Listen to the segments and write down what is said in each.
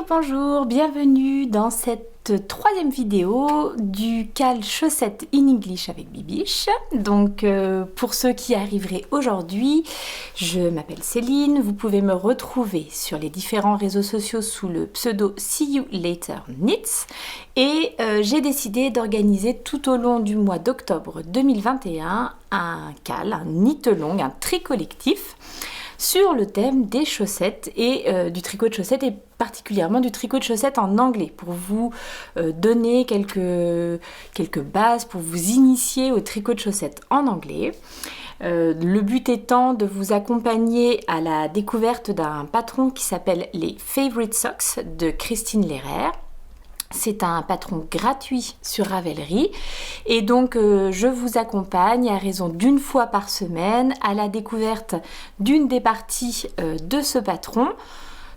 Bonjour, bienvenue dans cette troisième vidéo du CAL Chaussettes in English avec Bibiche. Donc pour ceux qui arriveraient aujourd'hui, je m'appelle Céline, vous pouvez me retrouver sur les différents réseaux sociaux sous le pseudo See You Later Knits et j'ai décidé d'organiser tout au long du mois d'octobre 2021 un CAL, un knit-along, un tri collectif sur le thème des chaussettes et du tricot de chaussettes et particulièrement du tricot de chaussettes en anglais pour vous donner quelques bases, pour vous initier au tricot de chaussettes en anglais. Le but étant de vous accompagner à la découverte d'un patron qui s'appelle les Favorite Socks de Christine Lehrer. C'est un patron gratuit sur Ravelry et donc je vous accompagne à raison d'une fois par semaine à la découverte d'une des parties de ce patron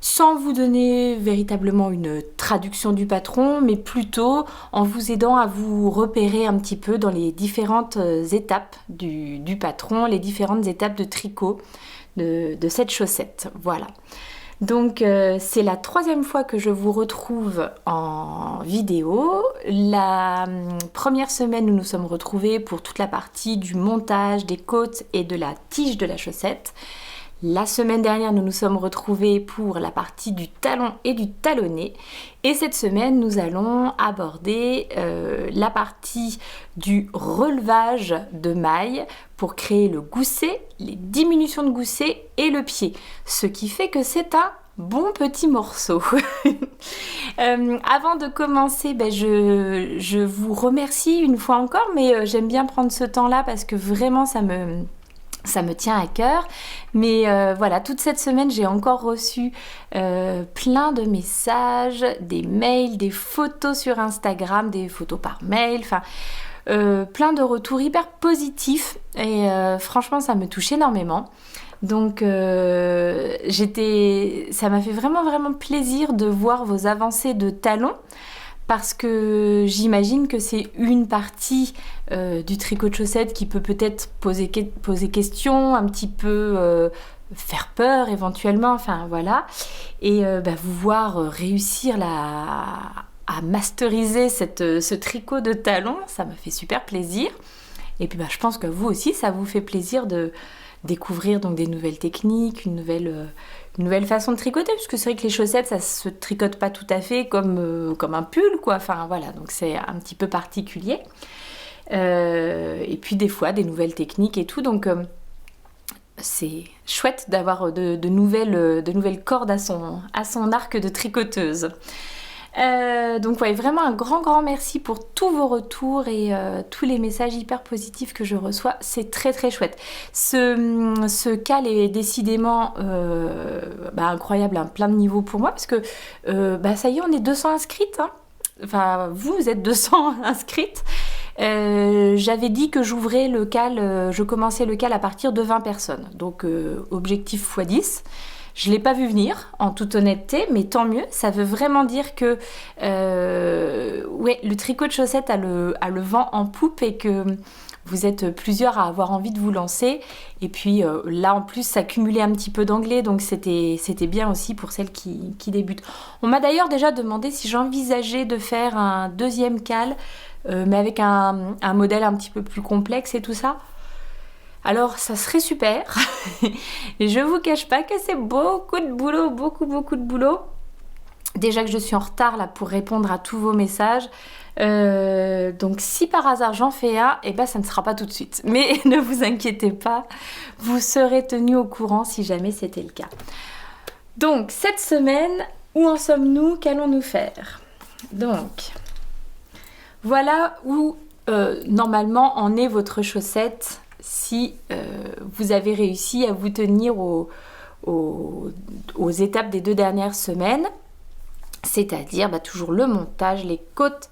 sans vous donner véritablement une traduction du patron mais plutôt en vous aidant à vous repérer un petit peu dans les différentes étapes du patron, les différentes étapes de tricot de cette chaussette. Voilà. Donc c'est la troisième fois que je vous retrouve en vidéo. La première semaine nous nous sommes retrouvés pour toute la partie du montage des côtes et de la tige de la chaussette. La semaine dernière nous nous sommes retrouvés pour la partie du talon et du talonnet. Et cette semaine nous allons aborder la partie du relevage de mailles pour créer le gousset, les diminutions de gousset et le pied. Ce qui fait que c'est un bon petit morceau. Avant de commencer, je vous remercie une fois encore, mais j'aime bien prendre ce temps-là parce que vraiment ça me tient à cœur. Mais voilà, toute cette semaine, j'ai encore reçu plein de messages, des mails, des photos sur Instagram, des photos par mail, enfin plein de retours hyper positifs et franchement, ça me touche énormément. Donc ça m'a fait vraiment plaisir de voir vos avancées de talons parce que j'imagine que c'est une partie du tricot de chaussettes qui peut peut-être poser question, un petit peu faire peur éventuellement, enfin voilà. Et vous voir réussir à masteriser ce tricot de talons, ça m'a fait super plaisir. Et puis je pense que vous aussi, ça vous fait plaisir de découvrir donc des nouvelles techniques, une nouvelle façon de tricoter, puisque c'est vrai que les chaussettes, ça se tricote pas tout à fait comme un pull, quoi. Enfin voilà, donc c'est un petit peu particulier. Et puis des fois, des nouvelles techniques et tout, donc c'est chouette d'avoir de nouvelles cordes à son arc de tricoteuse. Donc ouais, vraiment un grand merci pour tous vos retours et tous les messages hyper positifs que je reçois, c'est très chouette. Ce CAL est décidément incroyable à plein de niveaux pour moi parce que ça y est, on est 200 inscrites, hein. Enfin vous êtes 200 inscrites. J'avais dit que j'ouvrais le CAL, je commençais le CAL à partir de 20 personnes, donc objectif x10. Je ne l'ai pas vu venir, en toute honnêteté, mais tant mieux. Ça veut vraiment dire que le tricot de chaussettes a le vent en poupe et que vous êtes plusieurs à avoir envie de vous lancer. Et puis là, en plus, ça cumulait un petit peu d'anglais, donc c'était bien aussi pour celles qui débutent. On m'a d'ailleurs déjà demandé si j'envisageais de faire un deuxième CAL, mais avec un modèle un petit peu plus complexe et tout ça. Alors ça serait super, et je vous cache pas que c'est beaucoup de boulot, beaucoup de boulot. Déjà que je suis en retard là pour répondre à tous vos messages, donc si par hasard j'en fais un, ça ne sera pas tout de suite. Mais ne vous inquiétez pas, vous serez tenus au courant si jamais c'était le cas. Donc cette semaine, où en sommes-nous? Qu'allons-nous faire? Donc voilà où normalement en est votre chaussette. Si vous avez réussi à vous tenir aux étapes des 2 dernières semaines, c'est-à-dire toujours le montage, les côtes,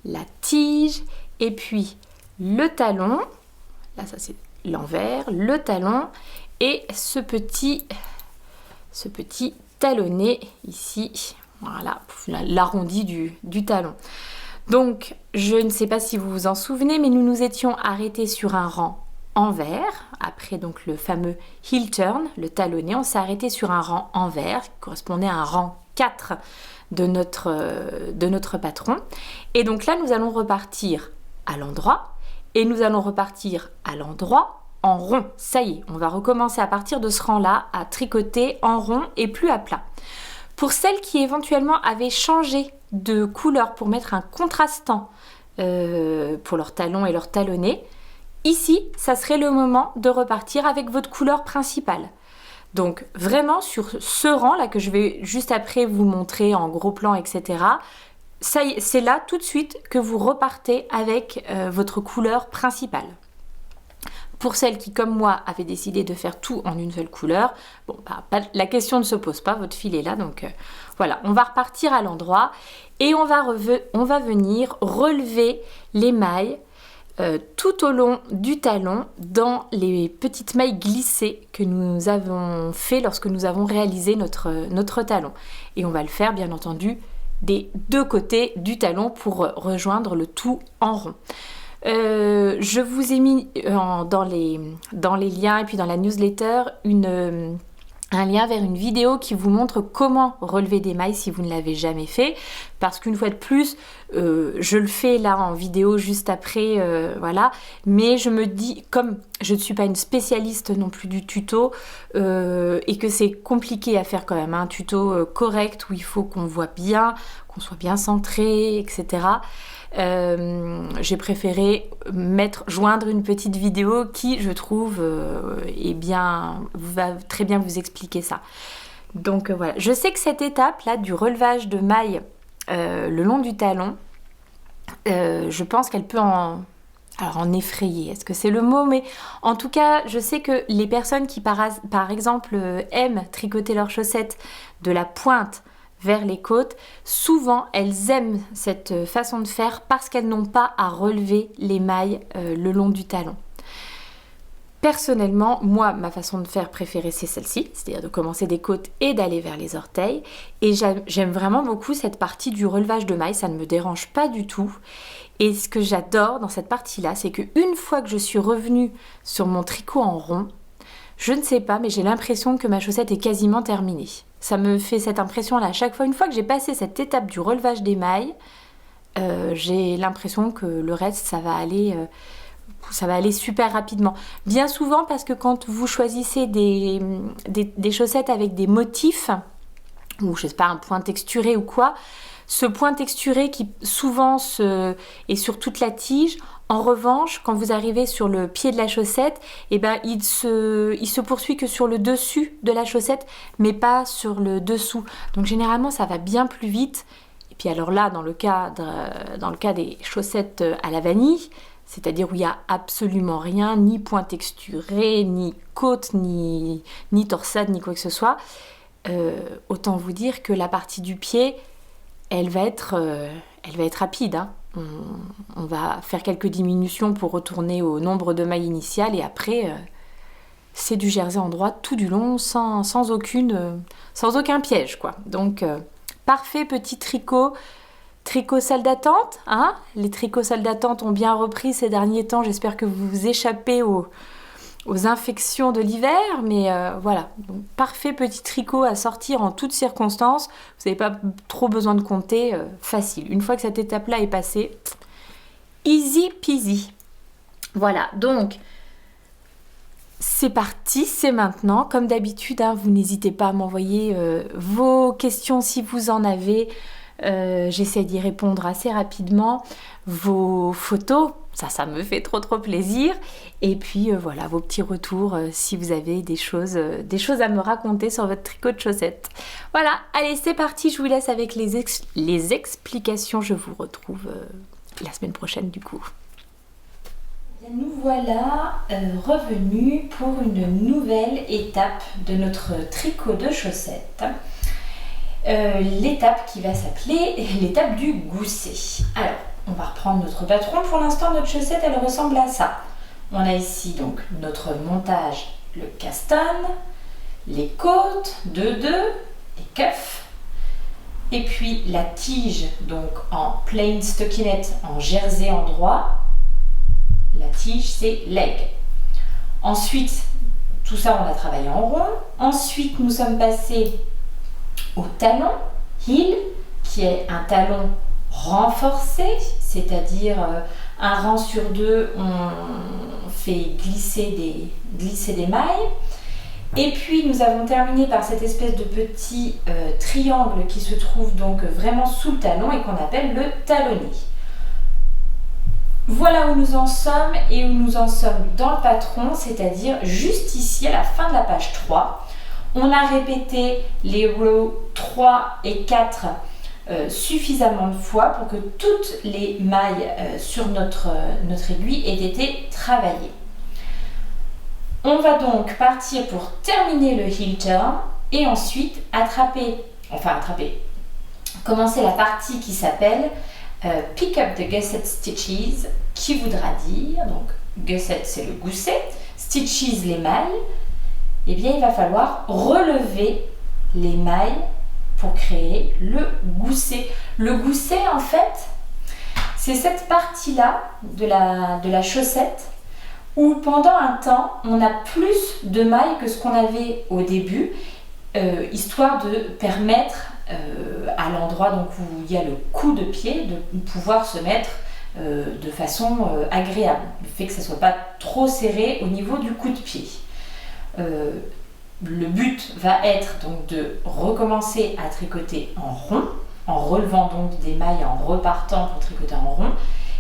la tige et puis le talon, là ça c'est l'envers, le talon et ce petit talonnet ici, voilà, l'arrondi du talon. Donc je ne sais pas si vous vous en souvenez, mais nous nous étions arrêtés sur un rang envers, après donc le fameux heel turn, le talonnet, on s'est arrêté sur un rang envers qui correspondait à un rang 4 de notre patron. Et donc là, nous allons repartir à l'endroit et nous allons repartir à l'endroit en rond. Ça y est, on va recommencer à partir de ce rang-là à tricoter en rond et plus à plat. Pour celles qui éventuellement avaient changé de couleur pour mettre un contrastant pour leurs talons et leurs talonnets, ici, ça serait le moment de repartir avec votre couleur principale. Donc vraiment sur ce rang là que je vais juste après vous montrer en gros plan, etc. C'est là tout de suite que vous repartez avec votre couleur principale. Pour celles qui, comme moi, avaient décidé de faire tout en une seule couleur, bon, la question ne se pose pas, votre fil est là, donc voilà, on va repartir à l'endroit et on va venir relever les mailles tout au long du talon dans les petites mailles glissées que nous avons fait lorsque nous avons réalisé notre talon. Et on va le faire, bien entendu, des deux côtés du talon pour rejoindre le tout en rond. Je vous ai mis dans les liens et puis dans la newsletter un lien vers une vidéo qui vous montre comment relever des mailles si vous ne l'avez jamais fait, parce qu'une fois de plus je le fais là en vidéo juste après, voilà, mais je me dis, comme je ne suis pas une spécialiste non plus du tuto et que c'est compliqué à faire quand même, un tuto correct où il faut qu'on voit bien, qu'on soit bien centré, etc. J'ai préféré joindre une petite vidéo qui, je trouve, va très bien vous expliquer ça. Donc voilà, je sais que cette étape là du relevage de mailles le long du talon, je pense qu'elle peut en effrayer, est-ce que c'est le mot? Mais en tout cas, je sais que les personnes qui par exemple aiment tricoter leurs chaussettes de la pointe vers les côtes, souvent elles aiment cette façon de faire parce qu'elles n'ont pas à relever les mailles le long du talon. Personnellement, moi, ma façon de faire préférée, c'est celle-ci, c'est-à-dire de commencer des côtes et d'aller vers les orteils. Et j'aime vraiment beaucoup cette partie du relevage de mailles, ça ne me dérange pas du tout. Et ce que j'adore dans cette partie-là, c'est qu'une fois que je suis revenue sur mon tricot en rond, je ne sais pas, mais j'ai l'impression que ma chaussette est quasiment terminée. Ça me fait cette impression-là à chaque fois. Une fois que j'ai passé cette étape du relevage des mailles, j'ai l'impression que le reste, ça va aller super rapidement. Bien souvent, parce que quand vous choisissez des chaussettes avec des motifs, ou je sais pas, un point texturé ou quoi, ce point texturé qui souvent est sur toute la tige, en revanche, quand vous arrivez sur le pied de la chaussette, il se poursuit que sur le dessus de la chaussette, mais pas sur le dessous. Donc généralement, ça va bien plus vite. Et puis alors là, dans le cas des chaussettes à la vanille, c'est-à-dire où il n'y a absolument rien, ni point texturé, ni côte, ni torsade, ni quoi que ce soit, autant vous dire que la partie du pied, elle va être rapide, hein. On va faire quelques diminutions pour retourner au nombre de mailles initiales et après c'est du jersey en droite tout du long sans aucun piège, quoi. Donc parfait petit tricot salle d'attente, hein. Les tricots salle d'attente ont bien repris ces derniers temps, j'espère que vous vous échappez aux infections de l'hiver, mais voilà, donc parfait petit tricot à sortir en toutes circonstances, vous n'avez pas trop besoin de compter, facile. Une fois que cette étape-là est passée, easy peasy. Voilà, donc c'est parti, c'est maintenant. Comme d'habitude, hein, vous n'hésitez pas à m'envoyer vos questions si vous en avez. J'essaie d'y répondre assez rapidement. Vos photos, ça me fait trop plaisir. Et puis voilà, vos petits retours si vous avez des choses à me raconter sur votre tricot de chaussettes. Voilà, allez, c'est parti, je vous laisse avec les explications. Je vous retrouve la semaine prochaine du coup. Nous voilà revenus pour une nouvelle étape de notre tricot de chaussettes. L'étape qui va s'appeler l'étape du gousset. Alors, on va reprendre notre patron. Pour l'instant, notre chaussette, elle ressemble à ça. On a ici donc notre montage, le castan, les côtes, 2-2, les cuffs, et puis la tige, donc en plain stockinette, en jersey en droit. La tige, c'est leg. Ensuite, tout ça, on a travaillé en rond. Ensuite, nous sommes passés au talon, heel, qui est un talon renforcé, c'est-à-dire un rang sur deux, on fait glisser des mailles. Et puis nous avons terminé par cette espèce de petit triangle qui se trouve donc vraiment sous le talon et qu'on appelle le talonnet. Voilà où nous en sommes et où nous en sommes dans le patron, c'est-à-dire juste ici à la fin de la page 3. On a répété les rows 3 et 4 suffisamment de fois pour que toutes les mailles sur notre aiguille aient été travaillées. On va donc partir pour terminer le heel turn et ensuite commencer la partie qui s'appelle Pick up the gusset stitches, qui voudra dire, donc gusset c'est le gousset, stitches les mailles, et bien il va falloir relever les mailles pour créer le gousset. Le gousset en fait, c'est cette partie-là de la chaussette où pendant un temps, on a plus de mailles que ce qu'on avait au début, histoire de permettre à l'endroit donc où il y a le coup de pied de pouvoir se mettre de façon agréable. Le fait que ça ne soit pas trop serré au niveau du coup de pied. Le but va être donc de recommencer à tricoter en rond, en relevant donc des mailles, en repartant pour tricoter en rond.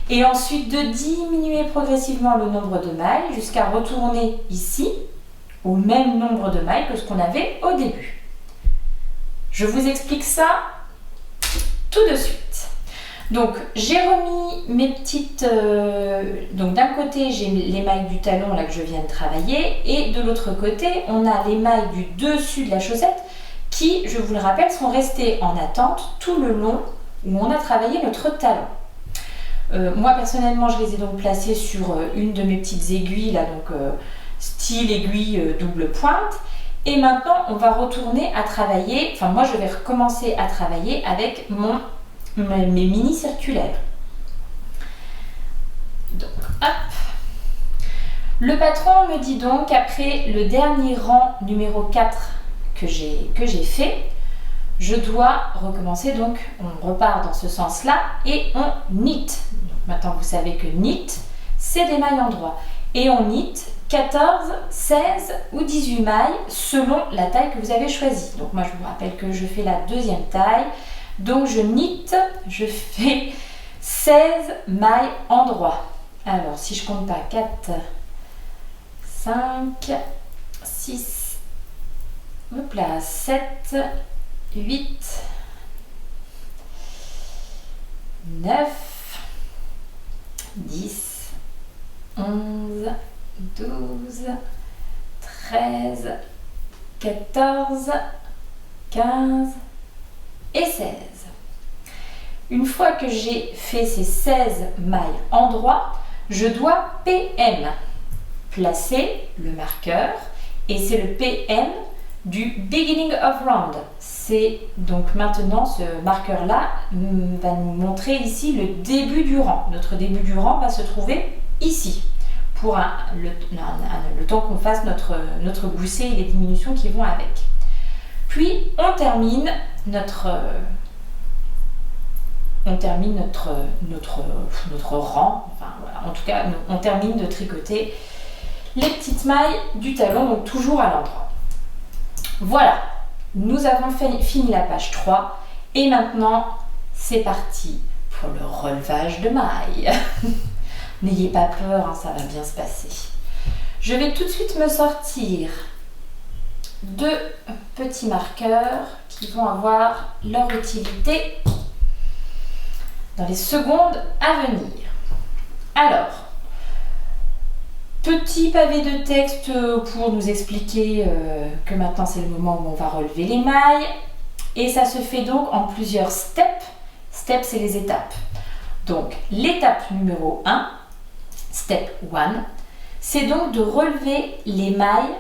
Et ensuite de diminuer progressivement le nombre de mailles jusqu'à retourner ici au même nombre de mailles que ce qu'on avait au début. Je vous explique ça tout de suite. Donc j'ai remis mes petites... donc d'un côté j'ai les mailles du talon là que je viens de travailler et de l'autre côté on a les mailles du dessus de la chaussette qui, je vous le rappelle, sont restées en attente tout le long où on a travaillé notre talon. Moi personnellement je les ai donc placées sur une de mes petites aiguilles là, donc style aiguille double pointe, et maintenant on va retourner à travailler, enfin moi je vais recommencer à travailler avec mes mini circulaires. Donc hop, le patron me dit donc après le dernier rang numéro 4 que j'ai fait, je dois recommencer, donc on repart dans ce sens-là et on knit. Donc maintenant vous savez que knit, c'est des mailles en droit. Et on knit 14, 16 ou 18 mailles selon la taille que vous avez choisie. Donc moi je vous rappelle que je fais la deuxième taille. Donc je knit, je fais 16 mailles en droit. Alors si je compte pas, 4, 5, 6, hop là, 7, 8, 9, 10, 11, 12, 13, 14, 15 et 16. Une fois que j'ai fait ces 16 mailles en droit, je dois PM, placer le marqueur, et c'est le PM du beginning of round. C'est donc maintenant ce marqueur-là va nous montrer ici le début du rang. Notre début du rang va se trouver ici pour le temps qu'on fasse notre gousset et les diminutions qui vont avec. Puis on termine notre rang, enfin, voilà. En tout cas on termine de tricoter les petites mailles du talon, donc toujours à l'endroit. Voilà, nous avons fini la page 3 et maintenant c'est parti pour le relevage de mailles. N'ayez pas peur, hein, ça va bien se passer. Je vais tout de suite me sortir deux petits marqueurs qui vont avoir leur utilité dans les secondes à venir. Alors, petit pavé de texte pour nous expliquer que maintenant c'est le moment où on va relever les mailles. Et ça se fait donc en plusieurs steps. Steps, c'est les étapes. Donc, l'étape numéro 1, step 1, c'est donc de relever les mailles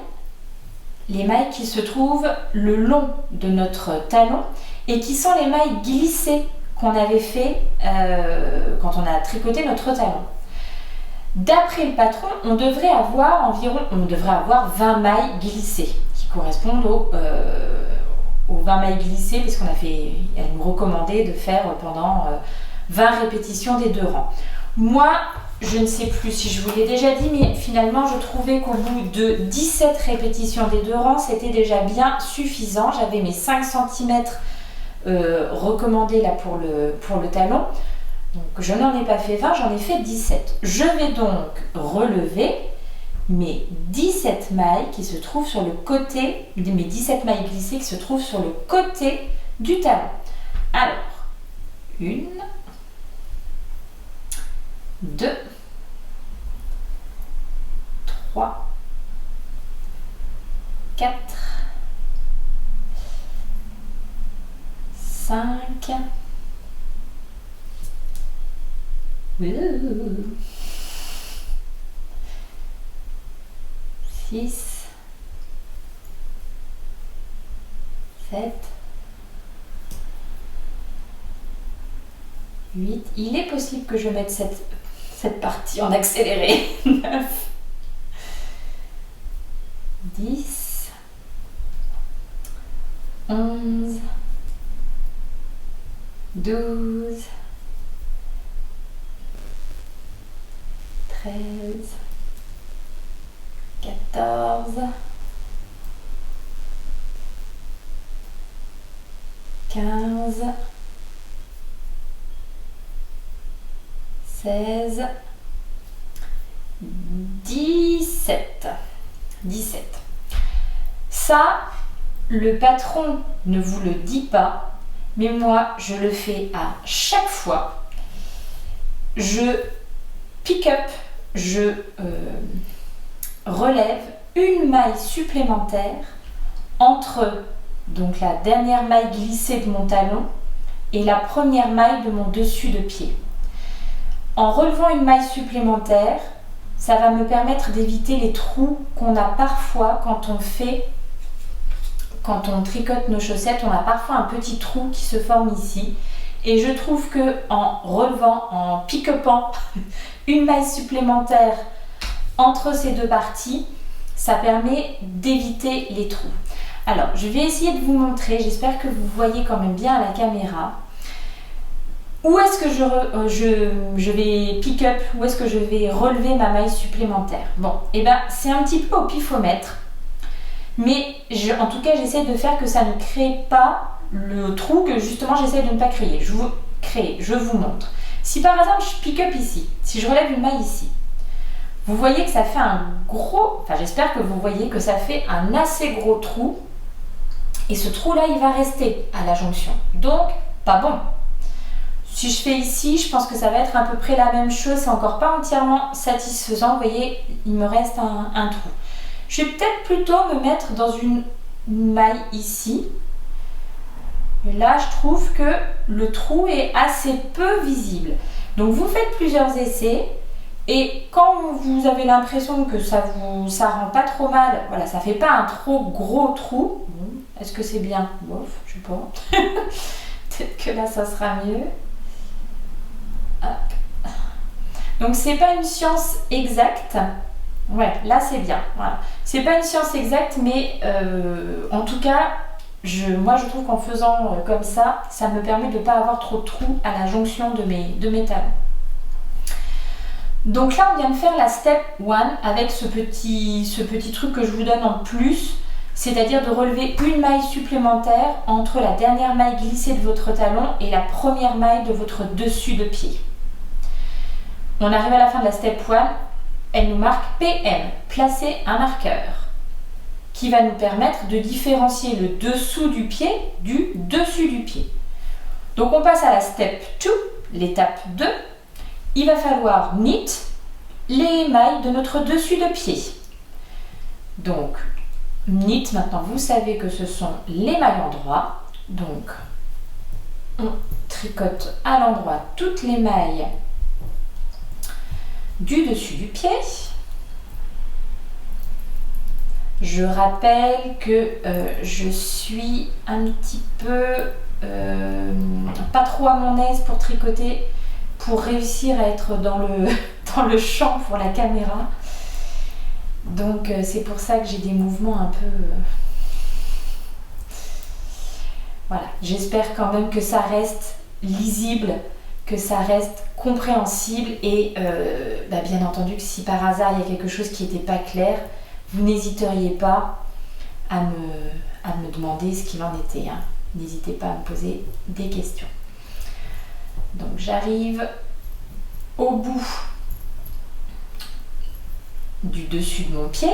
qui se trouvent le long de notre talon et qui sont les mailles glissées qu'on avait fait quand on a tricoté notre talon. D'après le patron, on devrait avoir 20 mailles glissées qui correspondent aux 20 mailles glissées, parce elle nous recommandait de faire pendant 20 répétitions des 2 rangs. Moi, je ne sais plus si je vous l'ai déjà dit, mais finalement, je trouvais qu'au bout de 17 répétitions des 2 rangs, c'était déjà bien suffisant. J'avais mes 5 cm recommandés là pour le talon. Donc, je n'en ai pas fait 20, j'en ai fait 17. Je vais donc relever mes 17 mailles qui se trouvent sur le côté, mes 17 mailles glissées qui se trouvent sur le côté du talon. Alors, 1, 2, 3, 4, 5, 6, 7, 8. Il est possible que je mette cette partie en accéléré. 9, 10, 11, 12, 13, 14, 15, 16, 17. Ça, le patron ne vous le dit pas, mais moi, je le fais à chaque fois. Je pick up, je relève une maille supplémentaire entre donc la dernière maille glissée de mon talon et la première maille de mon dessus de pied. En relevant une maille supplémentaire, ça va me permettre d'éviter les trous qu'on a parfois quand on tricote nos chaussettes. On a parfois un petit trou qui se forme ici. Et je trouve que en relevant, en pick-upant une maille supplémentaire entre ces 2 parties, ça permet d'éviter les trous. Alors, je vais essayer de vous montrer, j'espère que vous voyez quand même bien à la caméra, où est-ce que je vais pick up, où est-ce que je vais relever ma maille supplémentaire. Bon, et ben c'est un petit peu au pifomètre, mais en tout cas j'essaie de faire que ça ne crée pas le trou que justement j'essaie de ne pas créer. Je vous montre. Si par exemple je pick up ici, si je relève une maille ici, vous voyez que ça fait un gros, enfin j'espère que vous voyez que ça fait un assez gros trou, et ce trou là il va rester à la jonction, donc pas bon. Si je fais ici, je pense que ça va être à peu près la même chose, c'est encore pas entièrement satisfaisant, vous voyez, il me reste un trou. Je vais peut-être plutôt me mettre dans une maille ici. Et là, je trouve que le trou est assez peu visible. Donc vous faites plusieurs essais et quand vous avez l'impression que ça rend pas trop mal, voilà, ça fait pas un trop gros trou. Est-ce que c'est bien? Bof, je sais pas. Peut-être que là, ça sera mieux. Hop. Donc c'est pas une science exacte. Ouais, là c'est bien. Voilà. C'est pas une science exacte, mais en tout cas, moi je trouve qu'en faisant comme ça, ça me permet de ne pas avoir trop de trous à la jonction de mes talons. Donc là, on vient de faire la step 1 avec ce petit truc que je vous donne en plus, c'est-à-dire de relever une maille supplémentaire entre la dernière maille glissée de votre talon et la première maille de votre dessus de pied. On arrive à la fin de la step 1, elle nous marque PM, placer un marqueur, qui va nous permettre de différencier le dessous du pied du dessus du pied. Donc on passe à la step 2, l'étape 2. Il va falloir knit les mailles de notre dessus de pied. Donc knit, maintenant vous savez que ce sont les mailles endroit. Donc on tricote à l'endroit toutes les mailles du dessus du pied. Je rappelle que je suis un petit peu pas trop à mon aise pour tricoter, pour réussir à être dans le champ pour la caméra. Donc c'est pour ça que j'ai des mouvements un peu... Voilà, j'espère quand même que ça reste lisible, que ça reste compréhensible et bien entendu que si par hasard il y a quelque chose qui n'était pas clair, vous n'hésiteriez pas à me demander ce qu'il en était. Hein. N'hésitez pas à me poser des questions. Donc j'arrive au bout du dessus de mon pied.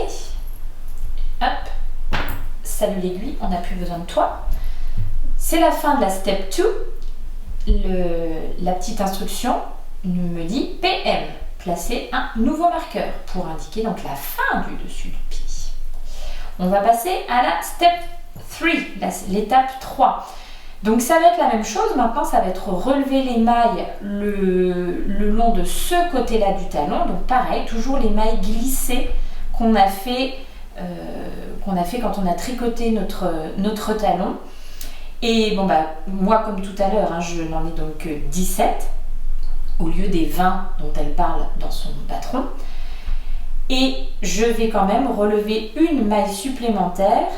Hop, salut l'aiguille, on n'a plus besoin de toi. C'est la fin de la step 2. La petite instruction me dit PM, placer un nouveau marqueur pour indiquer donc la fin du dessus du pied. On va passer à la step 3, l'étape 3. Donc ça va être la même chose, maintenant ça va être relever les mailles le long de ce côté-là du talon. Donc pareil, toujours les mailles glissées qu'on a fait quand on a tricoté notre talon. Et bon moi comme tout à l'heure, hein, je n'en ai donc 17 au lieu des 20 dont elle parle dans son patron. Et je vais quand même relever une maille supplémentaire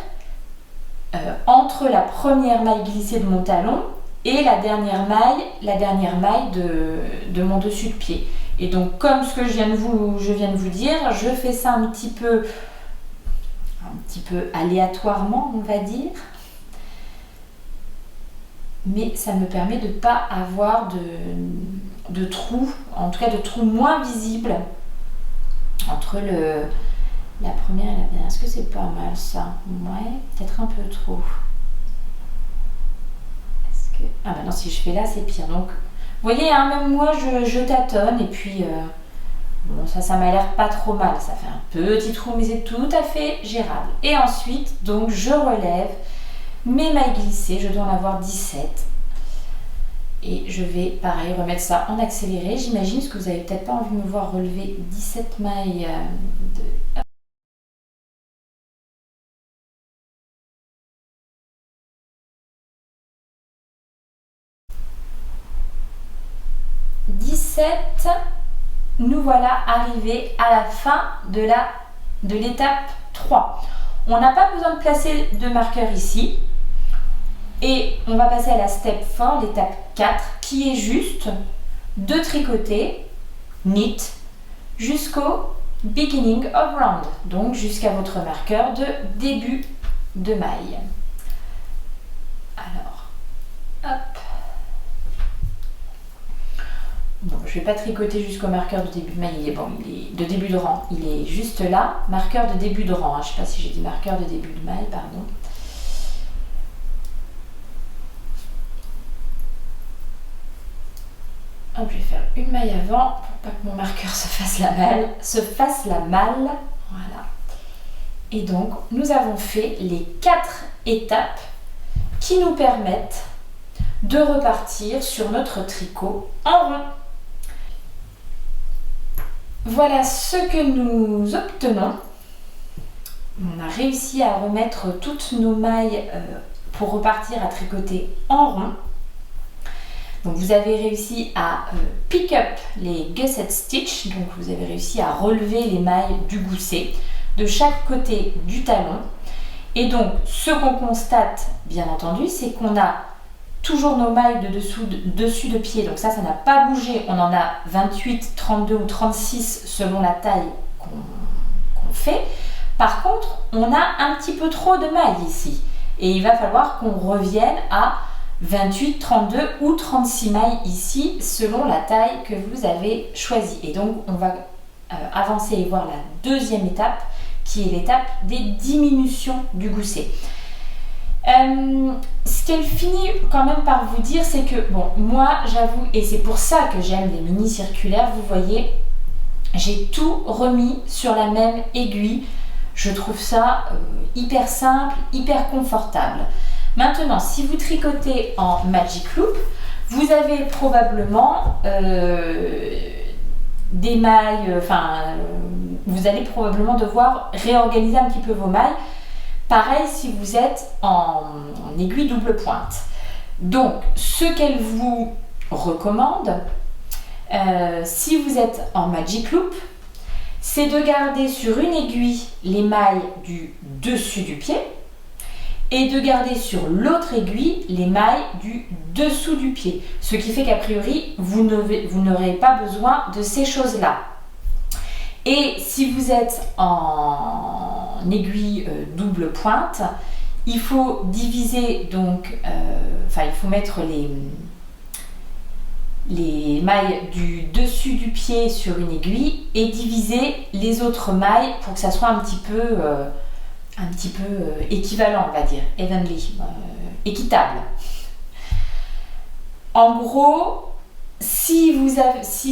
entre la première maille glissée de mon talon et la dernière maille de mon dessus de pied. Et donc comme ce que je viens de vous dire, je fais ça un petit peu aléatoirement, on va dire. Mais ça me permet de ne pas avoir de trous, en tout cas de trous moins visibles entre la première et la dernière. Est-ce que c'est pas mal ça? Ouais, peut-être un peu trop. Ah bah non, si je fais là, c'est pire. Donc, vous voyez, hein, même moi, je tâtonne et puis bon, ça m'a l'air pas trop mal. Ça fait un petit trou, mais c'est tout à fait gérable. Et ensuite, donc, je relève mes mailles glissées, je dois en avoir 17. Et je vais, pareil, remettre ça en accéléré. J'imagine, parce que vous n'avez peut-être pas envie de me voir relever 17 mailles de... 17, nous voilà arrivés à la fin de l'étape 3. On n'a pas besoin de placer de marqueur ici. Et on va passer à la step 4, l'étape 4, qui est juste de tricoter, knit, jusqu'au beginning of round, donc jusqu'à votre marqueur de début de maille. Alors, hop. Bon, je ne vais pas tricoter jusqu'au marqueur de début de maille, il est de début de rang, il est juste là, marqueur de début de rang, hein. Je ne sais pas si j'ai dit marqueur de début de maille, pardon. Hop, je vais faire une maille avant pour pas que mon marqueur se fasse la malle. Voilà. Et donc, nous avons fait les 4 étapes qui nous permettent de repartir sur notre tricot en rond. Voilà ce que nous obtenons. On a réussi à remettre toutes nos mailles pour repartir à tricoter en rond. Donc vous avez réussi à pick up les gusset stitch, donc vous avez réussi à relever les mailles du gousset de chaque côté du talon. Et donc ce qu'on constate bien entendu, c'est qu'on a toujours nos mailles de dessus de pied, donc ça n'a pas bougé, on en a 28, 32 ou 36 selon la taille qu'on fait. Par contre, on a un petit peu trop de mailles ici et il va falloir qu'on revienne à 28, 32 ou 36 mailles ici selon la taille que vous avez choisie. Et donc on va avancer et voir la deuxième étape qui est l'étape des diminutions du gousset. Ce qu'elle finit quand même par vous dire, c'est que bon, moi j'avoue, et c'est pour ça que j'aime les mini circulaires, vous voyez, j'ai tout remis sur la même aiguille. Je trouve ça hyper simple, hyper confortable. Maintenant, si vous tricotez en Magic Loop, vous avez probablement des mailles, vous allez probablement devoir réorganiser un petit peu vos mailles. Pareil si vous êtes en aiguille double pointe. Donc, ce qu'elle vous recommande, si vous êtes en Magic Loop, c'est de garder sur une aiguille les mailles du dessus du pied et de garder sur l'autre aiguille les mailles du dessous du pied. Ce qui fait qu'a priori, vous n'aurez pas besoin de ces choses-là. Et si vous êtes en aiguille double pointe, il faut diviser donc, il faut mettre les mailles du dessus du pied sur une aiguille et diviser les autres mailles pour que ça soit un petit peu équivalent, on va dire, evenly, équitable. En gros, si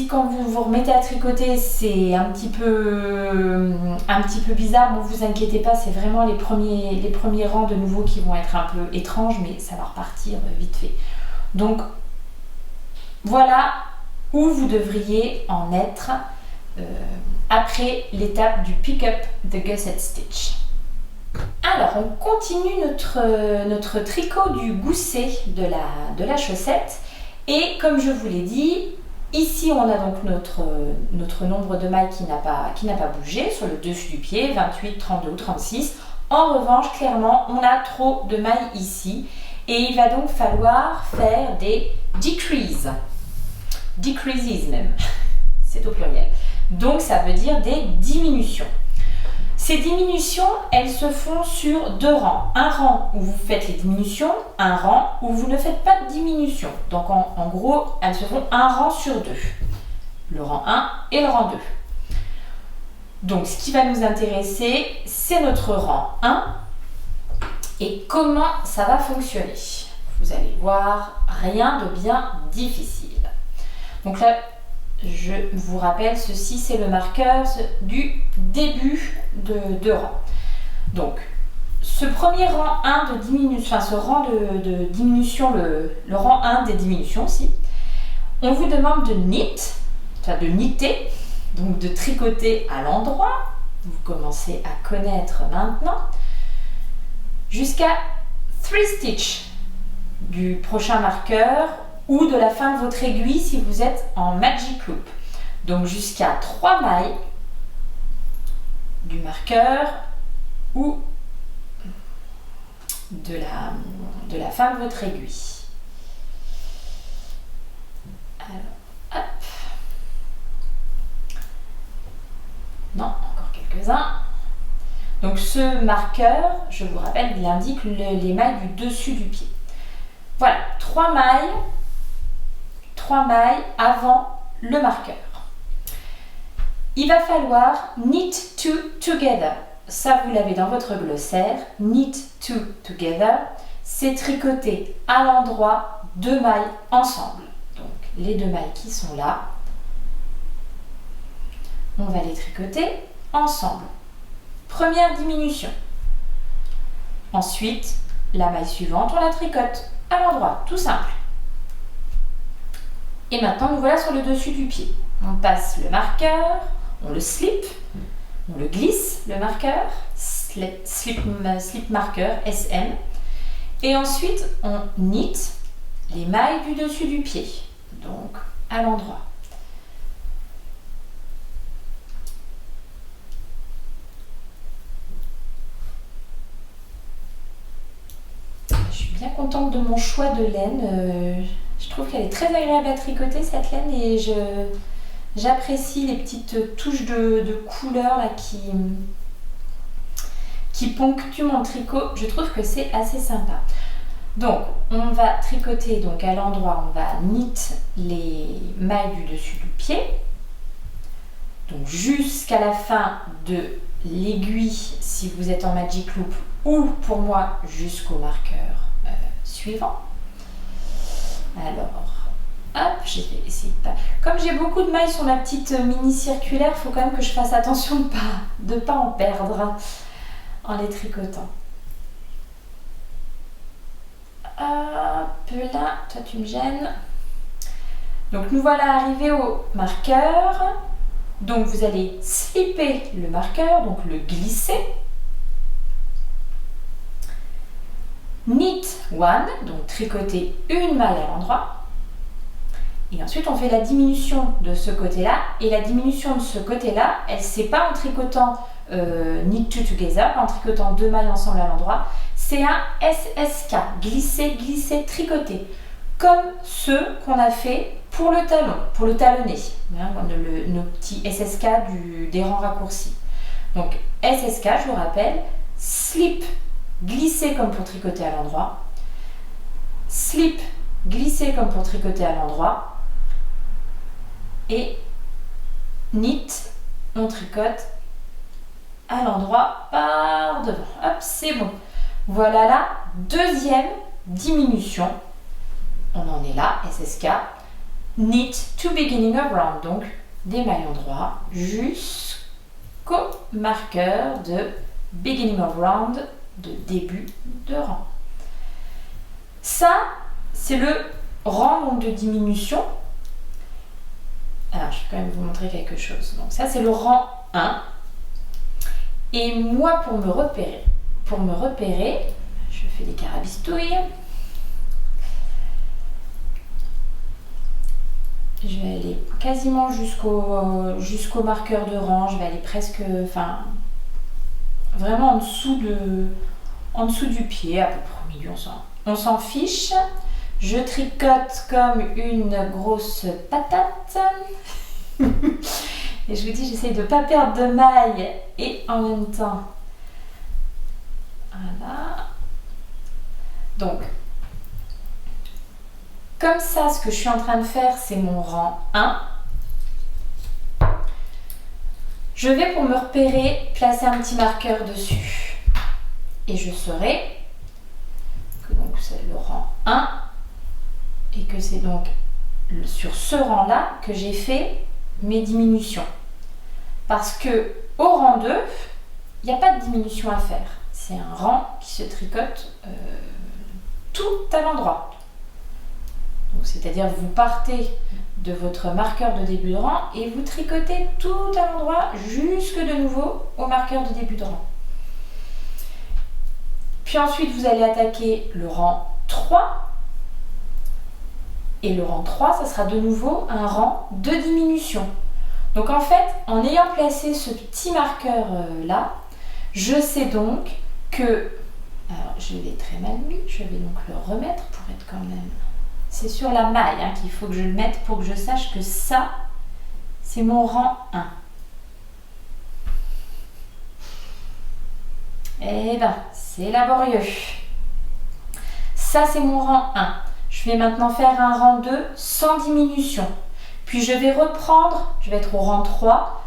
quand vous vous remettez à tricoter, c'est un petit peu bizarre, bon, vous inquiétez pas, c'est vraiment les premiers rangs de nouveau qui vont être un peu étranges, mais ça va repartir vite fait. Donc voilà où vous devriez en être après l'étape du pick-up de Gusset Stitch. Alors on continue notre tricot du gousset de la chaussette. Et comme je vous l'ai dit, ici on a donc notre nombre de mailles qui n'a pas bougé sur le dessus du pied, 28, 32 ou 36. En revanche, clairement, on a trop de mailles ici et il va donc falloir faire des decreases même, c'est au pluriel. Donc ça veut dire des diminutions. Ces diminutions, elles se font sur 2 rangs. Un rang où vous faites les diminutions, un rang où vous ne faites pas de diminution. Donc en gros, elles se font un rang sur 2. Le rang 1 et le rang 2. Donc ce qui va nous intéresser, c'est notre rang 1. Et comment ça va fonctionner? Vous allez voir, rien de bien difficile. Donc là, je vous rappelle, ceci c'est le marqueur du début de rang. Donc, ce premier rang 1 de diminution, ce rang de diminution, le rang 1 des diminutions aussi, on vous demande de knit, de knitter, donc de tricoter à l'endroit, vous commencez à connaître maintenant, jusqu'à 3 stitches du prochain marqueur ou de la fin de votre aiguille si vous êtes en magic loop. Donc jusqu'à 3 mailles du marqueur ou de la fin de votre aiguille. Alors, hop. Non, encore quelques-uns. Donc ce marqueur, je vous rappelle, il indique les mailles du dessus du pied. Voilà, 3 mailles avant le marqueur. Il va falloir knit two together. Ça, vous l'avez dans votre glossaire. Knit two together, c'est tricoter à l'endroit 2 mailles ensemble. Donc, les 2 mailles qui sont là, on va les tricoter ensemble. Première diminution. Ensuite, la maille suivante, on la tricote à l'endroit, tout simple. Et maintenant, nous voilà sur le dessus du pied. On passe le marqueur, on le slip, on le glisse, le marqueur, slip marqueur, SM. Et ensuite, on knit les mailles du dessus du pied, donc à l'endroit. Je suis bien contente de mon choix de laine. Je trouve qu'elle est très agréable à tricoter, cette laine, et j'apprécie les petites touches de couleur là, qui ponctuent mon tricot. Je trouve que c'est assez sympa. Donc, on va tricoter donc à l'endroit, on va knit les mailles du dessus du pied. Donc, jusqu'à la fin de l'aiguille, si vous êtes en magic loop, ou pour moi, jusqu'au marqueur suivant. Alors, hop, j'ai essayé de pas... Comme j'ai beaucoup de mailles sur ma petite mini circulaire, il faut quand même que je fasse attention de pas en perdre en les tricotant. Hop là, toi tu me gênes. Donc nous voilà arrivés au marqueur. Donc vous allez slipper le marqueur, donc le glisser. Knit one, donc tricoter une maille à l'endroit. Et ensuite on fait la diminution de ce côté-là. Et la diminution de ce côté-là, elle ne se fait pas en tricotant knit two together, en tricotant 2 mailles ensemble à l'endroit. c'est un SSK, glisser, glisser, tricoter, comme ceux qu'on a fait pour le talon, pour le talonnet, hein, nos petits SSK des rangs raccourcis. Donc SSK, je vous rappelle, slip, glisser comme pour tricoter à l'endroit, slip, glisser comme pour tricoter à l'endroit, et knit, on tricote à l'endroit par devant. Hop, c'est bon. Voilà la deuxième diminution. On en est là, SSK. Knit to beginning of round, donc des maillons droits jusqu'au marqueur de beginning of round, de début de rang. Ça, c'est le rang donc, de diminution. Alors, je vais quand même vous montrer quelque chose. Donc ça, c'est le rang 1. Et moi, pour me repérer, je fais des carabistouilles. Je vais aller quasiment jusqu'au marqueur de rang. Je vais aller presque, enfin, vraiment en dessous du pied, à peu près au milieu. On s'en fiche. Je tricote comme une grosse patate. Et je vous dis, j'essaie de ne pas perdre de maille et en même temps. Voilà. Donc, comme ça, ce que je suis en train de faire, c'est mon rang 1. Je vais, pour me repérer, placer un petit marqueur dessus. Et je saurai que donc c'est le rang 1 et que c'est donc sur ce rang-là que j'ai fait mes diminutions. Parce que au rang 2, il n'y a pas de diminution à faire. C'est un rang qui se tricote tout à l'endroit. C'est-à-dire vous partez de votre marqueur de début de rang et vous tricotez tout à l'endroit jusque de nouveau au marqueur de début de rang. Puis ensuite vous allez attaquer le rang 3. Et le rang 3, ça sera de nouveau un rang de diminution. Donc en fait, en ayant placé ce petit marqueur là, je sais donc que... Alors je l'ai très mal mis, je vais donc le remettre pour être quand même... C'est sur la maille hein, qu'il faut que je le mette pour que je sache que ça, c'est mon rang 1. Eh ben, c'est laborieux. Ça, c'est mon rang 1. Je vais maintenant faire un rang 2 sans diminution. Puis je vais reprendre, je vais être au rang 3.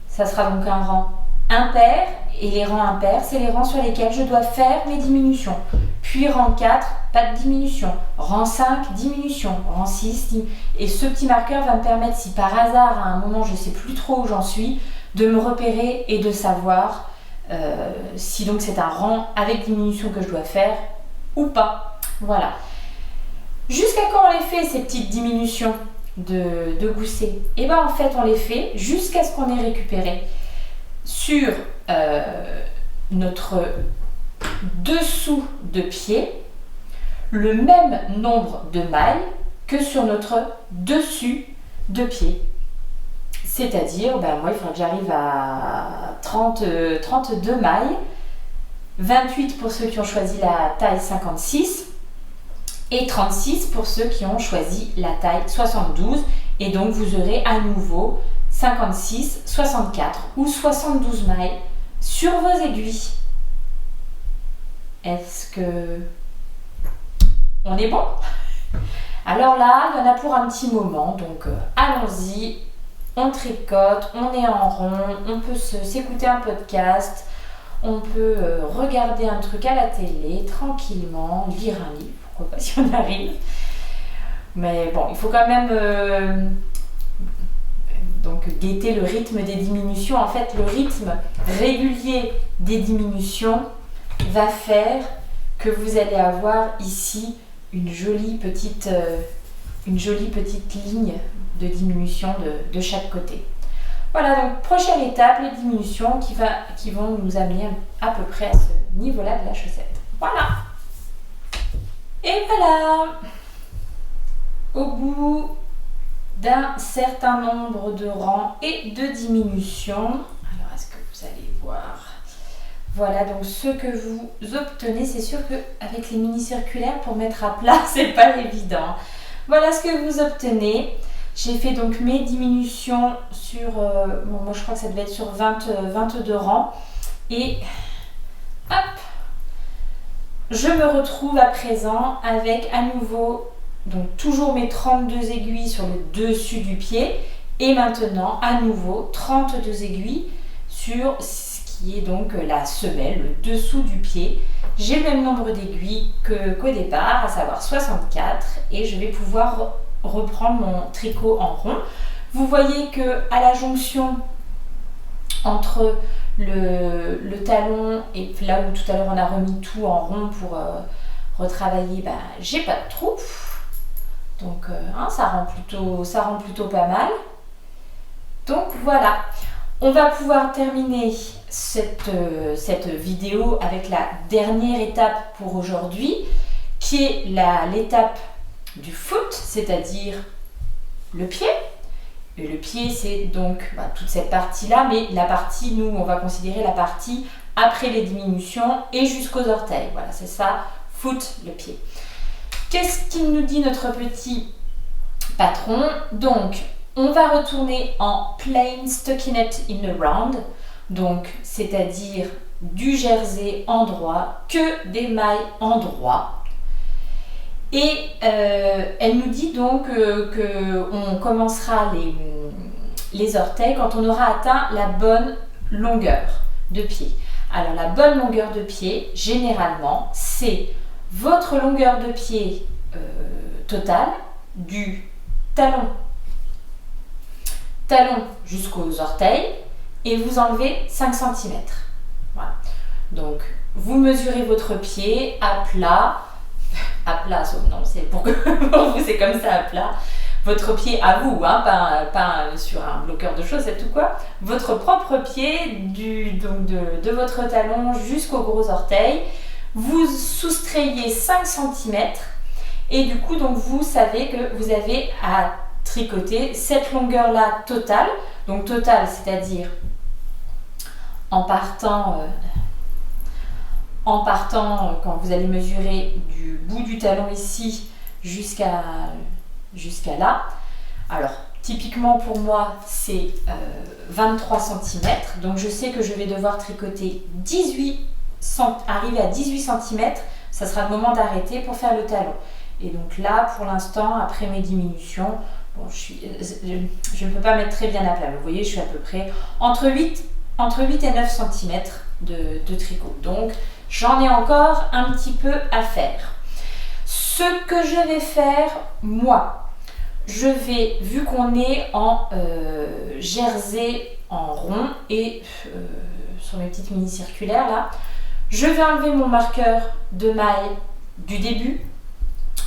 Ça sera donc un rang impair. Et les rangs impairs, c'est les rangs sur lesquels je dois faire mes diminutions. Puis rang 4, pas de diminution. Rang 5, diminution. Rang 6, et ce petit marqueur va me permettre, si par hasard, à un moment, je ne sais plus trop où j'en suis, de me repérer et de savoir si donc c'est un rang avec diminution que je dois faire ou pas. Voilà. Jusqu'à quand on les fait, ces petites diminutions de gousset? Et bien en fait, on les fait jusqu'à ce qu'on ait récupéré sur notre dessous de pied le même nombre de mailles que sur notre dessus de pied. C'est-à-dire, ben moi il faudrait que j'arrive à 32 mailles, 28 pour ceux qui ont choisi la taille 56 et 36 pour ceux qui ont choisi la taille 72. Et donc vous aurez à nouveau 56, 64 ou 72 mailles sur vos aiguilles. Est-ce que on est bon? Alors là, il y en a pour un petit moment, donc allons-y, on tricote, on est en rond, on peut s'écouter un podcast, on peut regarder un truc à la télé tranquillement, lire un livre, pourquoi pas si on arrive. Mais bon, il faut quand même donc guetter le rythme des diminutions. En fait, le rythme régulier des diminutions va faire que vous allez avoir ici une jolie petite ligne de diminution de chaque côté. Voilà, donc prochaine étape, les diminutions qui vont nous amener à peu près à ce niveau-là de la chaussette. Voilà. Et voilà. Au bout d'un certain nombre de rangs et de diminutions, alors est-ce que vous allez voir Voilà, donc ce que vous obtenez, c'est sûr qu'avec les mini circulaires, pour mettre à plat, c'est pas évident. Voilà ce que vous obtenez. J'ai fait donc mes diminutions sur, bon, moi je crois que ça devait être sur 22 rangs. Et hop, je me retrouve à présent avec à nouveau, donc toujours mes 32 aiguilles sur le dessus du pied. Et maintenant, à nouveau, 32 aiguilles sur ce qui est donc la semelle, le dessous du pied. J'ai le même nombre d'aiguilles qu'au départ, à savoir 64. Et je vais pouvoir reprendre mon tricot en rond. Vous voyez que à la jonction entre le talon et là où tout à l'heure on a remis tout en rond pour retravailler, j'ai pas de trou. Donc ça rend plutôt pas mal. Donc voilà, on va pouvoir terminer cette vidéo avec la dernière étape pour aujourd'hui, qui est l'étape du foot, c'est-à-dire le pied. Et le pied, c'est donc toute cette partie-là, mais la partie, nous, on va considérer la partie après les diminutions et jusqu'aux orteils. Voilà, c'est ça, foot, le pied. Qu'est-ce qu'il nous dit notre petit patron? Donc, on va retourner en plain stockinette in a round, donc c'est-à-dire du jersey en droit, que des mailles en droit. Et elle nous dit donc qu'on commencera les orteils quand on aura atteint la bonne longueur de pied. Alors la bonne longueur de pied, généralement, c'est votre longueur de pied totale du talon jusqu'aux orteils et vous enlevez 5 cm. Voilà. Donc vous mesurez votre pied à plat, non, c'est pour vous c'est comme ça à plat. Votre pied à vous, hein, pas sur un bloqueur de chaussettes ou quoi. Votre propre pied de votre talon jusqu'au gros orteil. Vous soustrayez 5 cm et du coup donc vous savez que vous avez à tricoter cette longueur là totale, donc totale c'est-à-dire en partant quand vous allez mesurer du bout du talon ici jusqu'à là. Alors typiquement pour moi c'est 23 cm, donc je sais que je vais devoir tricoter arriver à 18 cm, ça sera le moment d'arrêter pour faire le talon. Et donc là pour l'instant après mes diminutions, bon, je ne peux pas mettre très bien à plat, vous voyez je suis à peu près entre 8 et 9 cm de tricot, donc j'en ai encore un petit peu à faire. Ce que je vais faire, moi, vu qu'on est en jersey en rond et sur mes petites mini circulaires là, je vais enlever mon marqueur de maille du début,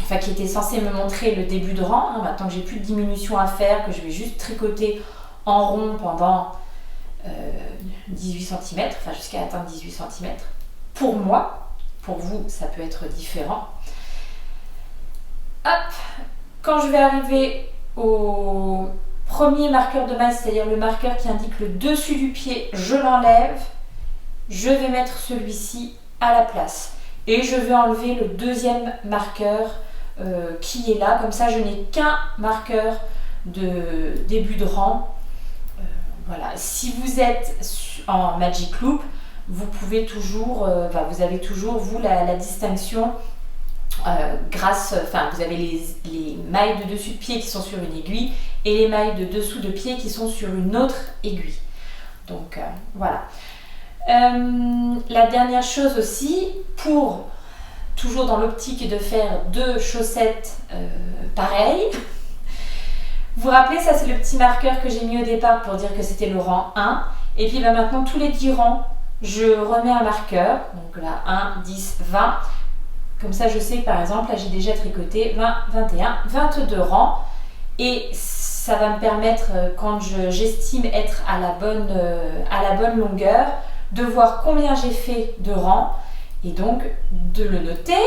enfin qui était censé me montrer le début de rang, hein, maintenant que j'ai plus de diminution à faire, que je vais juste tricoter en rond pendant 18 cm, enfin jusqu'à atteindre 18 cm. Pour moi, pour vous, ça peut être différent. Hop, quand je vais arriver au premier marqueur de maille, c'est-à-dire le marqueur qui indique le dessus du pied, je l'enlève. Je vais mettre celui-ci à la place. Et je vais enlever le deuxième marqueur qui est là. Comme ça, je n'ai qu'un marqueur de début de rang. Voilà. Si vous êtes en Magic Loop, vous pouvez toujours, vous avez toujours vous la distinction vous avez les mailles de dessus de pied qui sont sur une aiguille et les mailles de dessous de pied qui sont sur une autre aiguille. Donc voilà. La dernière chose aussi, toujours dans l'optique de faire 2 chaussettes pareilles, vous vous rappelez, ça c'est le petit marqueur que j'ai mis au départ pour dire que c'était le rang 1. Et puis maintenant, tous les 10 rangs, je remets un marqueur. Donc là, 1, 10, 20. Comme ça, je sais que par exemple, là j'ai déjà tricoté 20, 21, 22 rangs. Et ça va me permettre, quand j'estime être à la bonne longueur, de voir combien j'ai fait de rangs. Et donc de le noter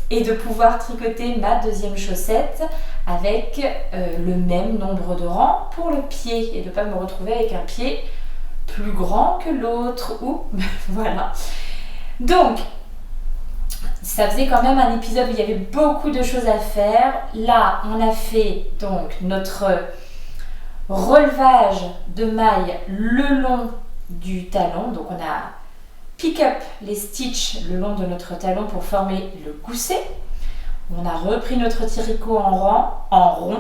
et de pouvoir tricoter ma deuxième chaussette avec le même nombre de rangs pour le pied et de ne pas me retrouver avec un pied plus grand que l'autre ou voilà. Donc, ça faisait quand même un épisode où il y avait beaucoup de choses à faire. Là, on a fait donc notre relevage de mailles le long du talon. Donc, on a pick up les stitches le long de notre talon pour former le gousset. On a repris notre tricot en rond,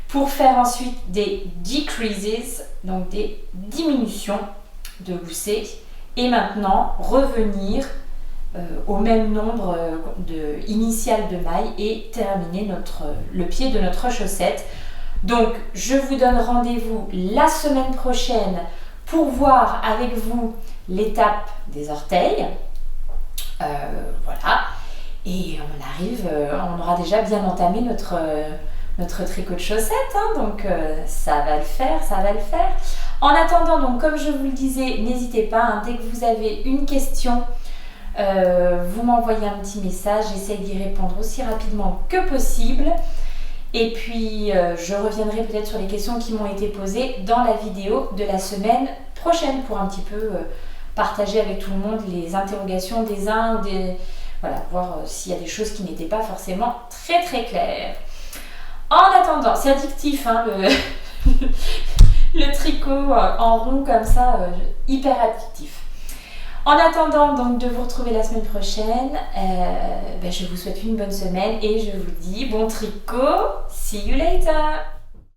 pour faire ensuite des decreases, donc des diminutions de gousset. Et maintenant, revenir au même nombre initial de mailles et terminer le pied de notre chaussette. Donc, je vous donne rendez-vous la semaine prochaine pour voir avec vous l'étape des orteils. Voilà. Et on aura déjà bien entamé notre tricot de chaussette, hein, donc ça va le faire. En attendant, donc, comme je vous le disais, n'hésitez pas, hein, dès que vous avez une question, vous m'envoyez un petit message, j'essaie d'y répondre aussi rapidement que possible. Et puis, je reviendrai peut-être sur les questions qui m'ont été posées dans la vidéo de la semaine prochaine pour un petit peu partager avec tout le monde les interrogations des uns ou des... Voilà, voir s'il y a des choses qui n'étaient pas forcément très très claires. En attendant, c'est addictif, hein, le tricot en rond comme ça, hyper addictif. En attendant donc de vous retrouver la semaine prochaine, je vous souhaite une bonne semaine et je vous dis bon tricot, see you later!